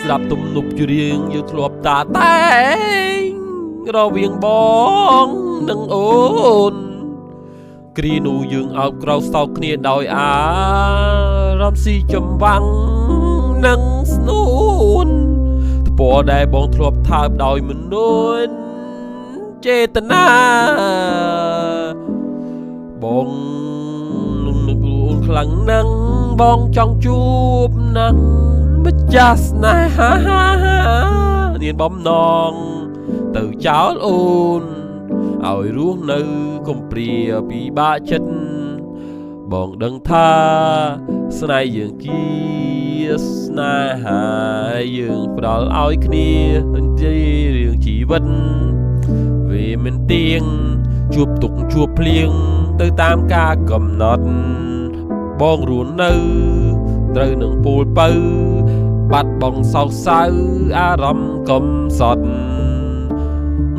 ស្ដាប់ទំនុកច្រៀងយើងធ្លាប់តាតែងរវាងបងនិងអូនគ្រានោះយើងអោបក្រោកសោកគ្នាដោយអារម្មណ៍ស៊ីចំវាំងនិងស្នួនថ្ពណ៌ដែលបងធ្លាប់ថើបដោយមនុស្សចេតនាបងនឹងខ្លួនខ្លាំងណាស់បងចង់ជួបណាស់ម្ចាស់ស្នេហាមានបំណងទៅចោលអូនឲ្យរស់នៅកុំព្រាពិបាកចិត្តបងដឹងថាស្នេហ៍យើងជាស្នេហាយើងផ្ដល់ឲ្យគ្នាជារឿងជីវិតវាមិនទៀងជួបទុកជួបភ្លៀងទៅតាមការកំណត់បងរស់នៅត្រូវនឹងពូលពៅបាត់បងសោកសៅអារម្មណ៍កំសត់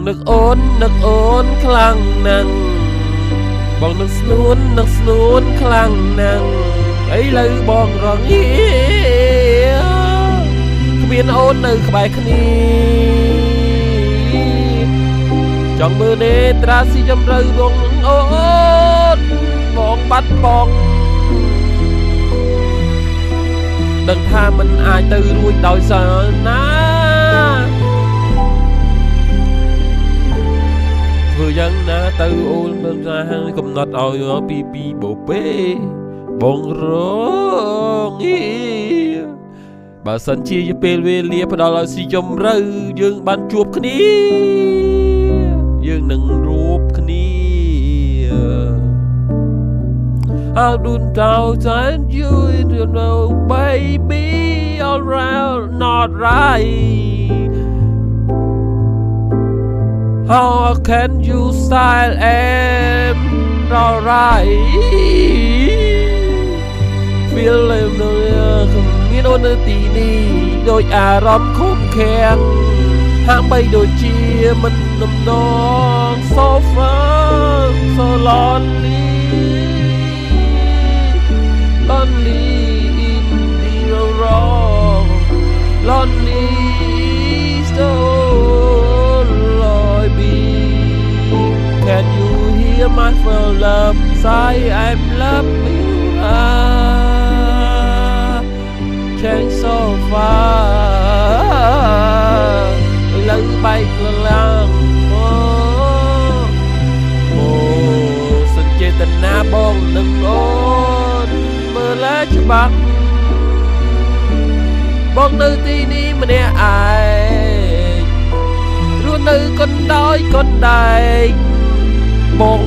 នឹកអូនខ្លាំងណាស់បងនឹកស្នួនខ្លាំងណាស់ឥឡូវបងរងាគ្មានអូននៅក្បែរគ្នាចង់មើលនេត្រាស៊ីជម្រៅបងនឹងអូនបងបាត់បងដឹងថាមិនអាចទៅរួចដោយសារណាធ្វើយ៉ាងណាទៅអូនមិនថាកំណត់ឲ្យពីបូពេបងរងាបើសិនជាពេលវេលាផ្ដល់ឲ្យស៊ីជម្រៅយើងបានជួបគ្នាយើងនឹងរួបគ្នា How do and you don't know baby all round not right How can you style and all right Feel like no មានអូននៅទីនេះដូចអារម្មណ៍ខំខាំងហាក់បីដូចជាមិនដំណង So far so lonely Lonely in the wrong Lonely so lonely Can you hear my full love Say I'm loving you Change so far Lần bay lăng Xin chê tình na bon đừng ôn Mơ lá cho băng Bon nơi tí ní mà nè ai Luôn nơi con đói con đài Bon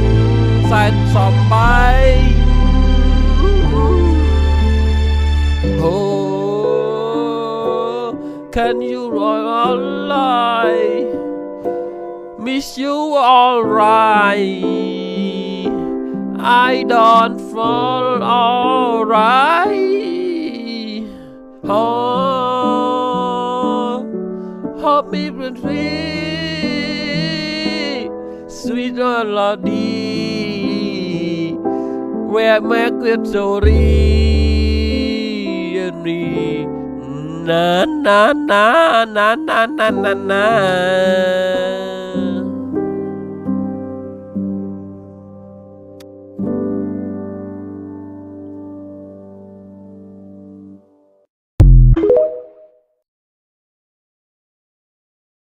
xanh xòm bay Can you all lie? Miss you alright. I don't fall alright. Help me free, sweet melody. Where my good story and me. Na na na na na na na na